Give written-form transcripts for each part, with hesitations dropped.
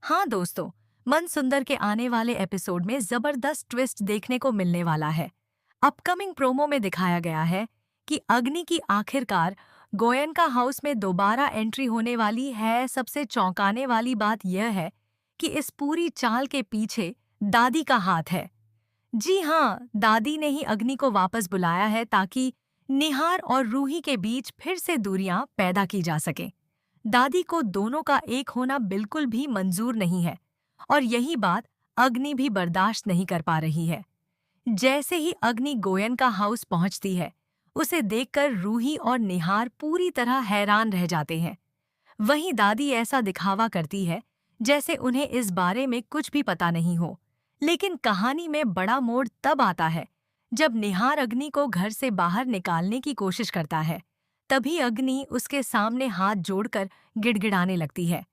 हाँ दोस्तों, मन सुंदर के आने वाले एपिसोड में जबरदस्त ट्विस्ट देखने को मिलने वाला है। अपकमिंग प्रोमो में दिखाया गया है कि अग्नि की आखिरकार गोयनका हाउस में दोबारा एंट्री होने वाली है। सबसे चौंकाने वाली बात यह है कि इस पूरी चाल के पीछे दादी का हाथ है। जी हाँ, दादी ने ही अग्नि को वापस बुलाया है ताकि निहार और रूही के बीच फिर से दूरियां पैदा की जा सके। दादी को दोनों का एक होना बिल्कुल भी मंजूर नहीं है और यही बात अग्नि भी बर्दाश्त नहीं कर पा रही है। जैसे ही अग्नि गोयन का हाउस पहुंचती है, उसे देखकर रूही और निहार पूरी तरह हैरान रह जाते हैं। वहीं दादी ऐसा दिखावा करती है जैसे उन्हें इस बारे में कुछ भी पता नहीं हो। लेकिन कहानी में बड़ा मोड़ तब आता है जब निहार अग्नि को घर से बाहर निकालने की कोशिश करता है। तभी अग्नि उसके सामने हाथ जोड़कर गिड़गिड़ाने लगती है।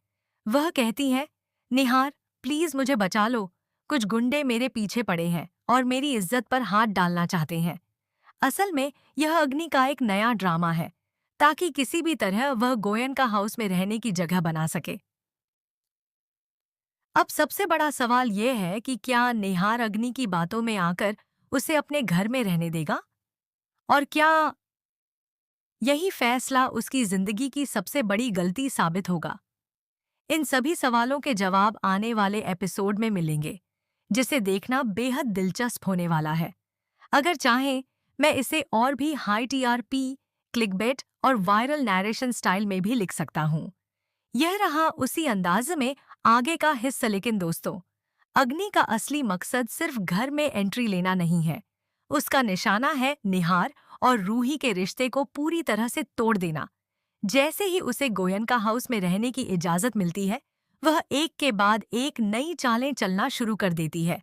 वह कहती है, निहार प्लीज मुझे बचा लो, कुछ गुंडे मेरे पीछे पड़े हैं और मेरी इज्जत पर हाथ डालना चाहते हैं। असल में यह अग्नि का एक नया ड्रामा है ताकि किसी भी तरह वह गोयन का हाउस में रहने की जगह बना सके। अब सबसे बड़ा सवाल यह है कि क्या निहार अग्नि की बातों में आकर उसे अपने घर में रहने देगा, और क्या यही फैसला उसकी जिंदगी की सबसे बड़ी गलती साबित होगा। इन सभी सवालों के जवाब आने वाले एपिसोड में मिलेंगे, जिसे देखना बेहद दिलचस्प होने वाला है। अगर चाहें, मैं इसे और भी हाई टीआरपी, क्लिकबेट और वायरल नैरेशन स्टाइल में भी लिख सकता हूँ। यह रहा उसी अंदाज में आगे का हिस्सा। लेकिन दोस्तों, अग्नि का असली मकसद सिर्फ घर में एंट्री लेना नहीं है। उसका निशाना है निहार और रूही के रिश्ते को पूरी तरह से तोड़ देना। जैसे ही उसे गोयनका हाउस में रहने की इजाजत मिलती है, वह एक के बाद एक नई चालें चलना शुरू कर देती है।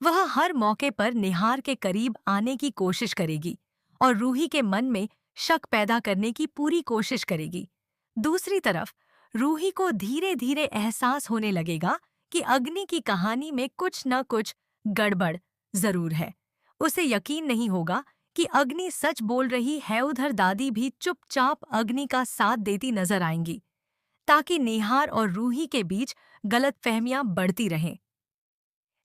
वह हर मौके पर निहार के करीब आने की कोशिश करेगी और रूही के मन में शक पैदा करने की पूरी कोशिश करेगी। दूसरी तरफ रूही को धीरे धीरे एहसास होने लगेगा कि अग्नि की कहानी में कुछ न कुछ गड़बड़ जरूर है। उसे यकीन नहीं होगा कि अग्नि सच बोल रही है। उधर दादी भी चुपचाप अग्नि का साथ देती नजर आएंगी ताकि निहार और रूही के बीच गलतफहमियां बढ़ती रहें।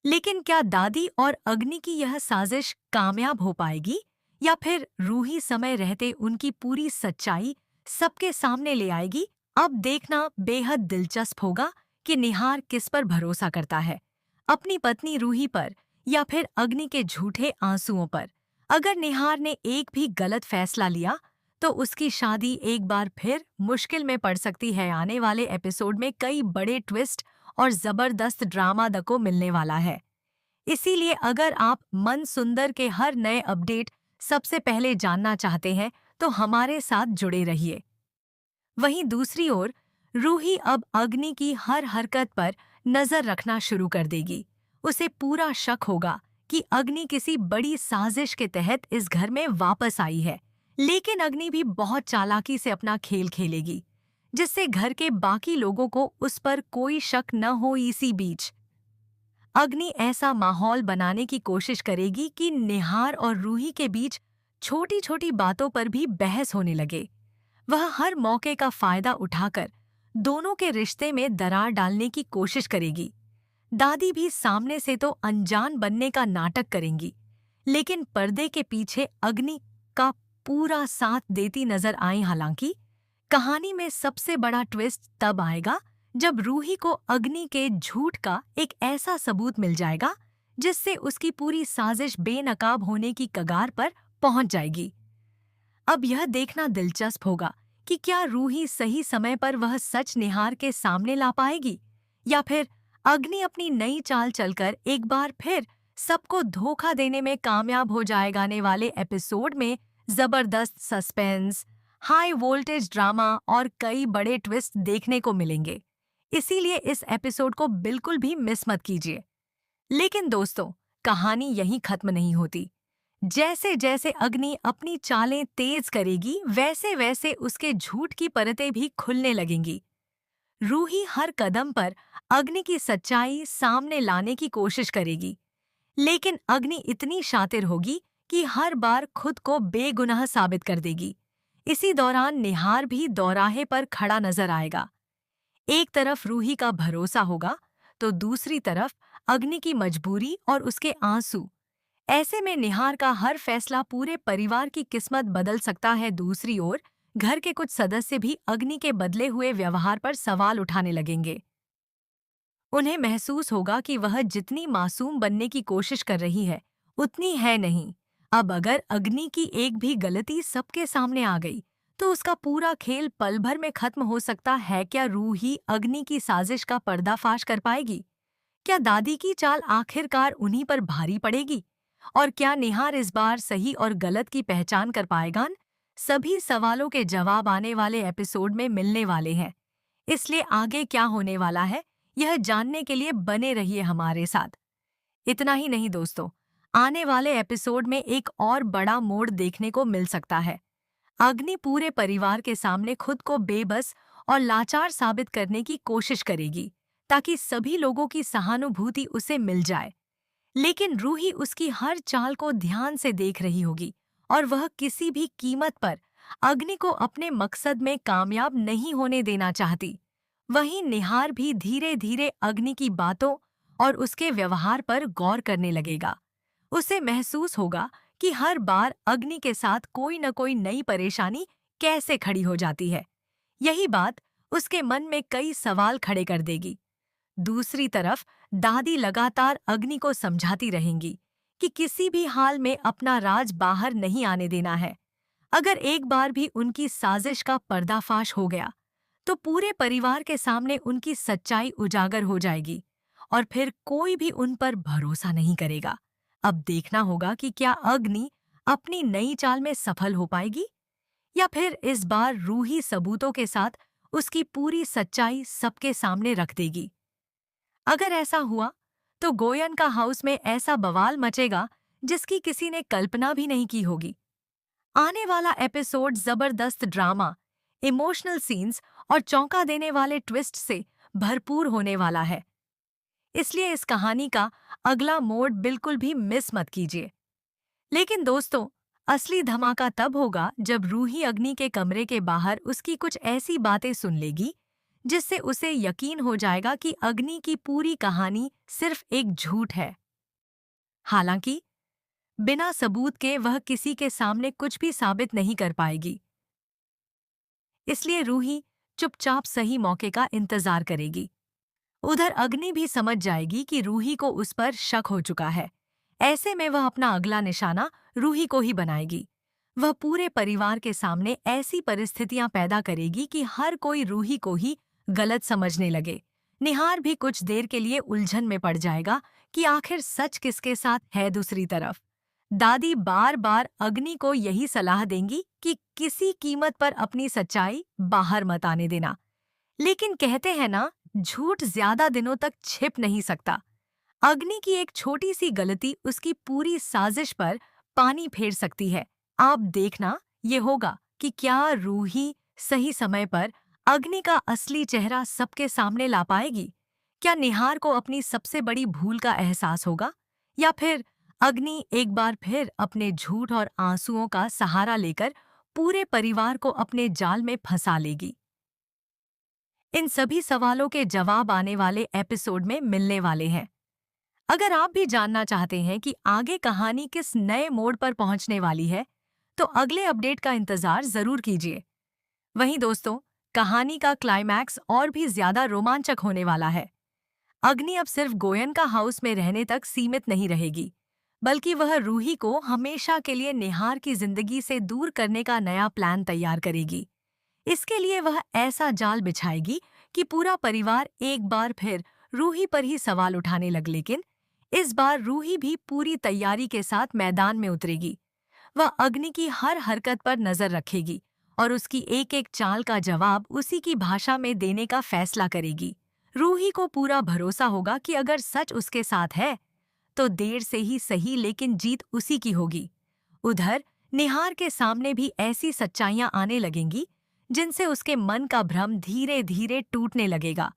लेकिन क्या दादी और अग्नि की यह साजिश कामयाब हो पाएगी, या फिर रूही समय रहते उनकी पूरी सच्चाई सबके सामने ले आएगी? अब देखना बेहद दिलचस्प होगा कि निहार किस पर भरोसा करता है, अपनी पत्नी रूही पर या फिर अग्नि के झूठे आंसुओं पर। अगर निहार ने एक भी गलत फैसला लिया तो उसकी शादी एक बार फिर मुश्किल में पड़ सकती है। आने वाले एपिसोड में कई बड़े ट्विस्ट और जबरदस्त ड्रामा को मिलने वाला है। इसीलिए अगर आप मन सुंदर के हर नए अपडेट सबसे पहले जानना चाहते हैं तो हमारे साथ जुड़े रहिए। वहीं दूसरी ओर रूही अब अग्नि की हर हरकत पर नजर रखना शुरू कर देगी। उसे पूरा शक होगा कि अग्नि किसी बड़ी साजिश के तहत इस घर में वापस आई है। लेकिन अग्नि भी बहुत चालाकी से अपना खेल खेलेगी, जिससे घर के बाकी लोगों को उस पर कोई शक न हो। इसी बीच अग्नि ऐसा माहौल बनाने की कोशिश करेगी कि निहार और रूही के बीच छोटी छोटी बातों पर भी बहस होने लगे। वह हर मौके का फायदा उठाकर दोनों के रिश्ते में दरार डालने की कोशिश करेगी। दादी भी सामने से तो अनजान बनने का नाटक करेंगी, लेकिन पर्दे के पीछे अग्नि का पूरा साथ देती नजर आई। हालांकि कहानी में सबसे बड़ा ट्विस्ट तब आएगा जब रूही को अग्नि के झूठ का एक ऐसा सबूत मिल जाएगा जिससे उसकी पूरी साजिश बेनकाब होने की कगार पर पहुंच जाएगी। अब यह देखना दिलचस्प होगा कि क्या रूही सही समय पर वह सच निहार के सामने ला पाएगी, या फिर अग्नि अपनी नई चाल चलकर एक बार फिर सबको धोखा देने में कामयाब हो जाएगा। आने वाले एपिसोड में जबरदस्त सस्पेंस, हाई वोल्टेज ड्रामा और कई बड़े ट्विस्ट देखने को मिलेंगे। इसीलिए इस एपिसोड को बिल्कुल भी मिस मत कीजिए। लेकिन दोस्तों, कहानी यहीं खत्म नहीं होती। जैसे जैसे अग्नि अपनी चालें तेज करेगी, वैसे वैसे उसके झूठ की परतें भी खुलने लगेंगी। रूही हर कदम पर अग्नि की सच्चाई सामने लाने की कोशिश करेगी, लेकिन अग्नि इतनी शातिर होगी कि हर बार खुद को बेगुनाह साबित कर देगी। इसी दौरान निहार भी दौराहे पर खड़ा नजर आएगा। एक तरफ रूही का भरोसा होगा तो दूसरी तरफ अग्नि की मजबूरी और उसके आंसू। ऐसे में निहार का हर फैसला पूरे परिवार की किस्मत बदल सकता है। दूसरी ओर घर के कुछ सदस्य भी अग्नि के बदले हुए व्यवहार पर सवाल उठाने लगेंगे। उन्हें महसूस होगा कि वह जितनी मासूम बनने की कोशिश कर रही है उतनी है नहीं। अब अगर अग्नि की एक भी गलती सबके सामने आ गई तो उसका पूरा खेल पल भर में खत्म हो सकता है। क्या रूही अग्नि की साजिश का पर्दाफाश कर पाएगी? क्या दादी की चाल आखिरकार उन्हीं पर भारी पड़ेगी? और क्या निहार इस बार सही और गलत की पहचान कर पाएगा? सभी सवालों के जवाब आने वाले एपिसोड में मिलने वाले हैं। इसलिए आगे क्या होने वाला है, यह जानने के लिए बने रहिए हमारे साथ। इतना ही नहीं दोस्तों, आने वाले एपिसोड में एक और बड़ा मोड़ देखने को मिल सकता है। अग्नि पूरे परिवार के सामने खुद को बेबस और लाचार साबित करने की कोशिश करेगी ताकि सभी लोगों की सहानुभूति उसे मिल जाए। लेकिन रूही उसकी हर चाल को ध्यान से देख रही होगी और वह किसी भी कीमत पर अग्नि को अपने मकसद में कामयाब नहीं होने देना चाहती। वहीं निहार भी धीरे धीरे अग्नि की बातों और उसके व्यवहार पर गौर करने लगेगा। उसे महसूस होगा कि हर बार अग्नि के साथ कोई न कोई नई परेशानी कैसे खड़ी हो जाती है। यही बात उसके मन में कई सवाल खड़े कर देगी। दूसरी तरफ दादी लगातार अग्नि को समझाती रहेंगी कि किसी भी हाल में अपना राज बाहर नहीं आने देना है। अगर एक बार भी उनकी साजिश का पर्दाफाश हो गया तो पूरे परिवार के सामने उनकी सच्चाई उजागर हो जाएगी और फिर कोई भी उन पर भरोसा नहीं करेगा। अब देखना होगा कि क्या अग्नि अपनी नई चाल में सफल हो पाएगी या फिर इस बार रूही सबूतों के साथ उसकी पूरी सच्चाई सबके सामने रख देगी। अगर ऐसा हुआ तो गोयन का हाउस में ऐसा बवाल मचेगा जिसकी किसी ने कल्पना भी नहीं की होगी। आने वाला एपिसोड जबरदस्त ड्रामा, इमोशनल सीन्स और चौंका देने वाले ट्विस्ट से भरपूर होने वाला है। इसलिए इस कहानी का अगला मोड़ बिल्कुल भी मिस मत कीजिए। लेकिन दोस्तों, असली धमाका तब होगा जब रूही अग्नि के कमरे के बाहर उसकी कुछ ऐसी बातें सुन लेगी जिससे उसे यकीन हो जाएगा कि अग्नि की पूरी कहानी सिर्फ एक झूठ है। हालांकि बिना सबूत के वह किसी के सामने कुछ भी साबित नहीं कर पाएगी। इसलिए रूही चुपचाप सही मौके का इंतजार करेगी। उधर अग्नि भी समझ जाएगी कि रूही को उस पर शक हो चुका है। ऐसे में वह अपना अगला निशाना रूही को ही बनाएगी। वह पूरे परिवार के सामने ऐसी परिस्थितियां पैदा करेगी कि हर कोई रूही को ही गलत समझने लगे। निहार भी कुछ देर के लिए उलझन में पड़ जाएगा कि आखिर सच किसके साथ है। दूसरी तरफ दादी बार बार अग्नि को यही सलाह देंगी कि किसी कीमत पर अपनी सच्चाई बाहर मत आने देना। लेकिन कहते हैं ना, झूठ ज्यादा दिनों तक छिप नहीं सकता। अग्नि की एक छोटी सी गलती उसकी पूरी साजिश पर पानी फेर सकती है। आप देखना ये होगा कि क्या रूही सही समय पर अग्नि का असली चेहरा सबके सामने ला पाएगी। क्या निहार को अपनी सबसे बड़ी भूल का एहसास होगा या फिर अग्नि एक बार फिर अपने झूठ और आंसुओं का सहारा लेकर पूरे परिवार को अपने जाल में फंसा लेगी। इन सभी सवालों के जवाब आने वाले एपिसोड में मिलने वाले हैं। अगर आप भी जानना चाहते हैं कि आगे कहानी किस नए मोड़ पर पहुंचने वाली है, तो अगले अपडेट का इंतजार जरूर कीजिए। वहीं दोस्तों, कहानी का क्लाइमैक्स और भी ज्यादा रोमांचक होने वाला है। अग्नि अब सिर्फ गोयन का हाउस में रहने तक सीमित नहीं रहेगी, बल्कि वह रूही को हमेशा के लिए निहार की जिंदगी से दूर करने का नया प्लान तैयार करेगी। इसके लिए वह ऐसा जाल बिछाएगी कि पूरा परिवार एक बार फिर रूही पर ही सवाल उठाने लगे। लेकिन इस बार रूही भी पूरी तैयारी के साथ मैदान में उतरेगी। वह अग्नि की हर हरकत पर नजर रखेगी और उसकी एक एक चाल का जवाब उसी की भाषा में देने का फैसला करेगी। रूही को पूरा भरोसा होगा कि अगर सच उसके साथ है तो देर से ही सही, लेकिन जीत उसी की होगी। उधर निहार के सामने भी ऐसी सच्चाइयां आने लगेंगी जिनसे उसके मन का भ्रम धीरे धीरे टूटने लगेगा।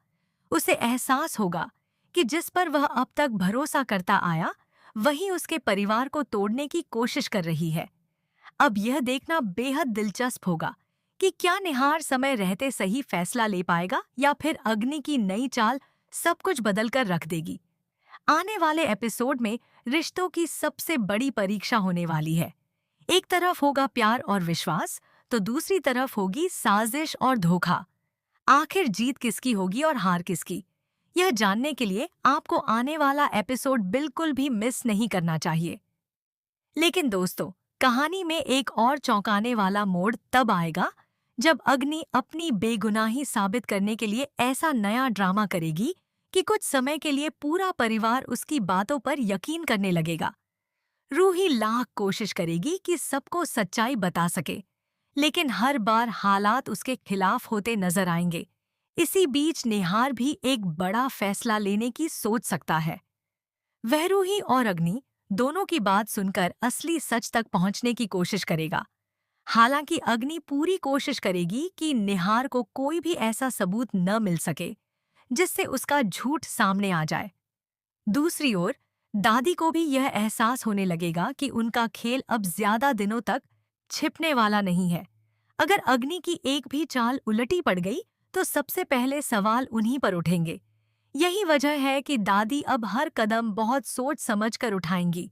उसे एहसास होगा कि जिस पर वह अब तक भरोसा करता आया, वही उसके परिवार को तोड़ने की कोशिश कर रही है। अब यह देखना बेहद दिलचस्प होगा कि क्या निहार समय रहते सही फैसला ले पाएगा या फिर अग्नि की नई चाल सब कुछ बदल कर रख देगी। आने वाले एपिसोड में रिश्तों की सबसे बड़ी परीक्षा होने वाली है। एक तरफ होगा प्यार और विश्वास, तो दूसरी तरफ होगी साजिश और धोखा। आखिर जीत किसकी होगी और हार किसकी? यह जानने के लिए आपको आने वाला एपिसोड बिल्कुल भी मिस नहीं करना चाहिए। लेकिन दोस्तों, कहानी में एक और चौंकाने वाला मोड़ तब आएगा जब अग्नि अपनी बेगुनाही साबित करने के लिए ऐसा नया ड्रामा करेगी कि कुछ समय के लिए पूरा परिवार उसकी बातों पर यकीन करने लगेगा। रूही लाख कोशिश करेगी कि सबको सच्चाई बता सके, लेकिन हर बार हालात उसके खिलाफ होते नजर आएंगे। इसी बीच निहार भी एक बड़ा फैसला लेने की सोच सकता है। वह रूही और अग्नि दोनों की बात सुनकर असली सच तक पहुंचने की कोशिश करेगा। हालांकि अग्नि पूरी कोशिश करेगी कि निहार को कोई भी ऐसा सबूत न मिल सके जिससे उसका झूठ सामने आ जाए। दूसरी ओर दादी को भी यह एहसास होने लगेगा कि उनका खेल अब ज्यादा दिनों तक छिपने वाला नहीं है। अगर अग्नि की एक भी चाल उलटी पड़ गई तो सबसे पहले सवाल उन्हीं पर उठेंगे। यही वजह है कि दादी अब हर कदम बहुत सोच समझ कर उठाएंगी।